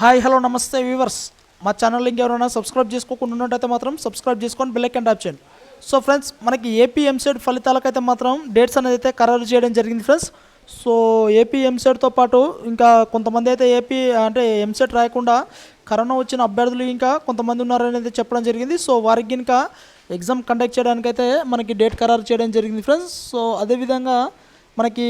Hi hello నమస్తే viewers, మా channel ఇంకెవరైనా సబ్స్క్రైబ్ చేసుకోకుండా ఉన్నట్టయితే మాత్రం సబ్స్క్రైబ్ చేసుకొని బెల్ ఐకాన్ ట్యాప్ చేయండి. సో ఫ్రెండ్స్, మనకి ఏపీ ఎంసెట్ ఫలితాలకైతే మాత్రం డేట్స్ అనేది అయితే ఖరారు చేయడం జరిగింది ఫ్రెండ్స్. సో ఏపీ ఎంసెట్తో పాటు ఇంకా కొంతమంది అయితే ఏపీ అంటే ఎంసెట్ రాయకుండా కరోనా వచ్చిన అభ్యర్థులు ఇంకా కొంతమంది ఉన్నారనేది చెప్పడం జరిగింది. సో వారికి ఇంకా ఎగ్జామ్ కండక్ట్ చేయడానికైతే మనకి డేట్ ఖరారు చేయడం జరిగింది ఫ్రెండ్స్. సో అదేవిధంగా మనకి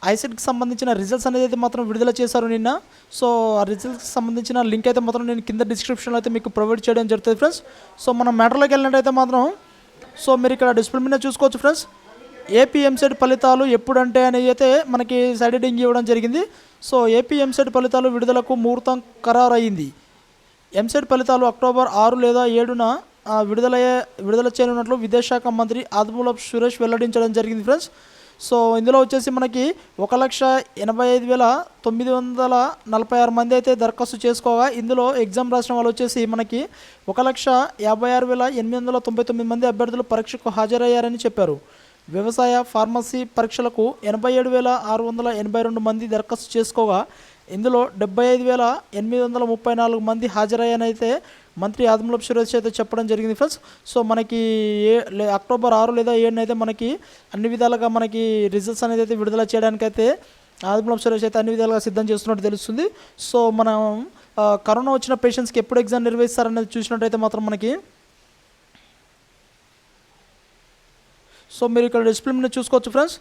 ఐసెట్కి సంబంధించిన రిజల్ట్స్ అనేది అయితే మాత్రం విడుదల చేశారు నిన్న. సో ఆ రిజల్ట్స్కి సంబంధించిన లింక్ అయితే మాత్రం నేను కింద డిస్క్రిప్షన్లో అయితే మీకు ప్రొవైడ్ చేయడం జరుగుతుంది ఫ్రెండ్స్. సో మనం మ్యాటర్లోకి వెళ్ళినట్టయితే మాత్రం సో మీరు ఇక్కడ డిస్ప్లే మీద చూసుకోవచ్చు ఫ్రెండ్స్. ఏపీ ఎంసెట్ ఫలితాలు ఎప్పుడంటే అనేది అయితే మనకి సైడ్ హెడ్డింగ్ ఇవ్వడం జరిగింది. సో ఏపీ ఎంసెట్ ఫలితాలు విడుదలకు ముహూర్తం ఖరారు అయింది. ఎంసెట్ ఫలితాలు అక్టోబర్ 6 లేదా 7న విడుదల చేయనున్నట్లు విదేశాంగ మంత్రి ఆదిమూలపు సురేష్ వెల్లడించడం జరిగింది ఫ్రెండ్స్. సో ఇందులో వచ్చేసి మనకి 1,85,946 మంది అయితే దరఖాస్తు చేసుకోగా ఇందులో ఎగ్జామ్ రాసిన వాళ్ళు వచ్చేసి మనకి 1,56,899 మంది అభ్యర్థులు పరీక్షకు హాజరయ్యారని చెప్పారు. వ్యవసాయ ఫార్మసీ పరీక్షలకు 87,682 మంది దరఖాస్తు చేసుకోగా ఇందులో 75,834 మంది హాజరయ్యానైతే మంత్రి ఆదిమూలపు సురేష్ అయితే చెప్పడం జరిగింది ఫ్రెండ్స్. సో మనకి అక్టోబర్ 6 లేదా 7 అయితే మనకి అన్ని విధాలుగా మనకి రిజల్ట్స్ అనేది అయితే విడుదల చేయడానికైతే ఆదిమూలపు సురేష్ అయితే అన్ని విధాలుగా సిద్ధం చేస్తున్నట్టు తెలుస్తుంది. సో మనం కరోనా వచ్చిన పేషెంట్స్కి ఎప్పుడు ఎగ్జామ్ నిర్వహిస్తారనేది చూసినట్టయితే మాత్రం మనకి సో మీరు ఇక్కడ డిస్ప్లే మీద చూసుకోవచ్చు ఫ్రెండ్స్.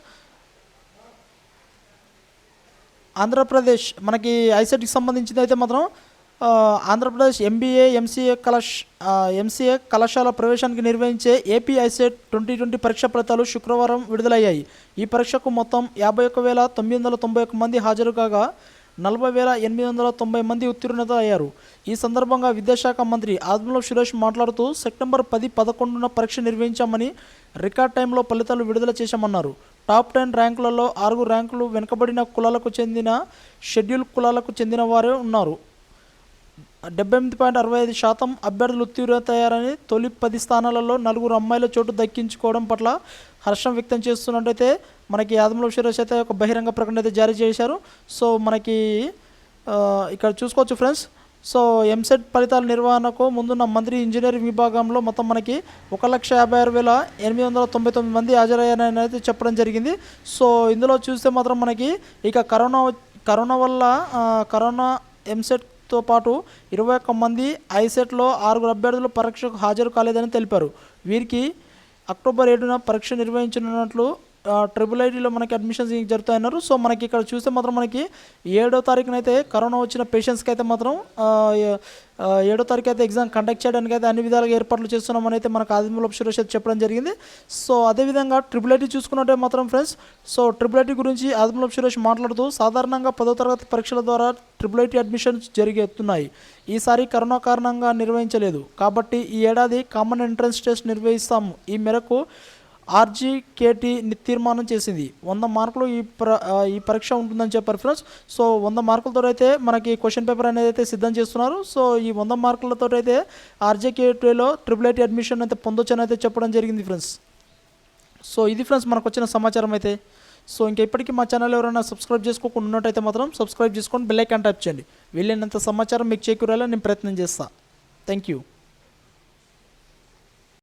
ఆంధ్రప్రదేశ్ మనకి ఐసెట్కి సంబంధించింది అయితే మాత్రం ఆంధ్రప్రదేశ్ ఎంసీఏ కళాశాల ప్రవేశానికి నిర్వహించే ఏపీ ఐసెట్ 2020 పరీక్ష ఫలితాలు శుక్రవారం విడుదలయ్యాయి. ఈ పరీక్షకు మొత్తం 51,991 మంది హాజరు కాగా 40,890 మంది ఉత్తీర్ణత అయ్యారు. ఈ సందర్భంగా విద్యాశాఖ మంత్రి ఆదిమూలపు సురేష్ మాట్లాడుతూ సెప్టెంబర్ 10, 11న పరీక్ష నిర్వహించామని, రికార్డ్ టైంలో ఫలితాలు విడుదల చేశామన్నారు. టాప్ 10 ర్యాంకులలో 6 ర్యాంకులు వెనుకబడిన కులాలకు చెందిన షెడ్యూల్ కులాలకు చెందిన వారే ఉన్నారు. 78.65% అభ్యర్థులు ఉత్తీర్ణతయ్యారని, తొలి 10 స్థానాలలో 4 అమ్మాయిల చోటు దక్కించుకోవడం పట్ల హర్షం వ్యక్తం చేస్తున్నట్టయితే మనకి ఆదిమూలపు సురేష్ అయితే ఒక బహిరంగ ప్రకటన అయితే జారీ చేశారు. సో మనకి ఇక్కడ చూసుకోవచ్చు ఫ్రెండ్స్. సో ఎంసెట్ ఫలితాల నిర్వహణకు ముందున్న మంత్రి ఇంజనీరింగ్ విభాగంలో మొత్తం మనకి 1,56,899 మంది హాజరయ్యారని అయితే చెప్పడం జరిగింది. సో ఇందులో చూస్తే మాత్రం మనకి ఇక కరోనా ఎంసెట్తో పాటు 21 మంది ఐసెట్లో 6 అభ్యర్థులు పరీక్షకు హాజరు కాలేదని తెలిపారు. వీరికి అక్టోబర్ 7న పరీక్ష నిర్వహించనున్నట్లు IIITలో మనకి అడ్మిషన్స్ జరుగుతాయన్నారు. సో మనకి ఇక్కడ చూస్తే మాత్రం మనకి 7వ తారీఖున అయితే కరోనా వచ్చిన పేషెంట్స్కి అయితే మాత్రం 7వ తారీఖు అయితే ఎగ్జామ్ కండక్ట్ చేయడానికి అయితే అన్ని విధాలుగా ఏర్పాట్లు చేస్తున్నామని అయితే మనకు ఆదిమూలపు సురేష్ అయితే చెప్పడం జరిగింది. సో అదేవిధంగా IIIT చూసుకున్నట్టే మాత్రం ఫ్రెండ్స్, సో IIIT గురించి ఆదిమూలపు సురేష్ మాట్లాడుతూ సాధారణంగా 10వ తరగతి పరీక్షల ద్వారా IIIT అడ్మిషన్స్ జరుగుతున్నాయి. ఈసారి కరోనా కారణంగా నిర్వహించలేదు కాబట్టి ఈ ఏడాది కామన్ ఎంట్రన్స్ టెస్ట్ నిర్వహిస్తాము. ఈ మేరకు ఆర్జీకేటీ తీర్మానం చేసింది. 100 మార్కులు ఈ పరీక్ష ఉంటుందని చెప్పారు ఫ్రెండ్స్. సో 100 మార్కులతో అయితే మనకి క్వశ్చన్ పేపర్ అనేది అయితే సిద్ధం చేస్తున్నారు. సో ఈ 100 మార్కులతో అయితే ఆర్జీకేటీలో IIIT అడ్మిషన్ అయితే పొందొచ్చని అయితే చెప్పడం జరిగింది ఫ్రెండ్స్. సో ఇది ఫ్రెండ్స్ మనకు వచ్చిన సమాచారం అయితే. సో ఇంకా ఇప్పటికీ మా ఛానల్ ఎవరైనా సబ్స్క్రైబ్ చేసుకోకుండా ఉన్నట్టయితే మాత్రం సబ్స్క్రైబ్ చేసుకొని బెల్ ఐకాన్ ట్యాప్ చేయండి. వీలైనంత సమాచారం మీకు చేకూరేలా నేను ప్రయత్నం చేస్తాను. Thank you.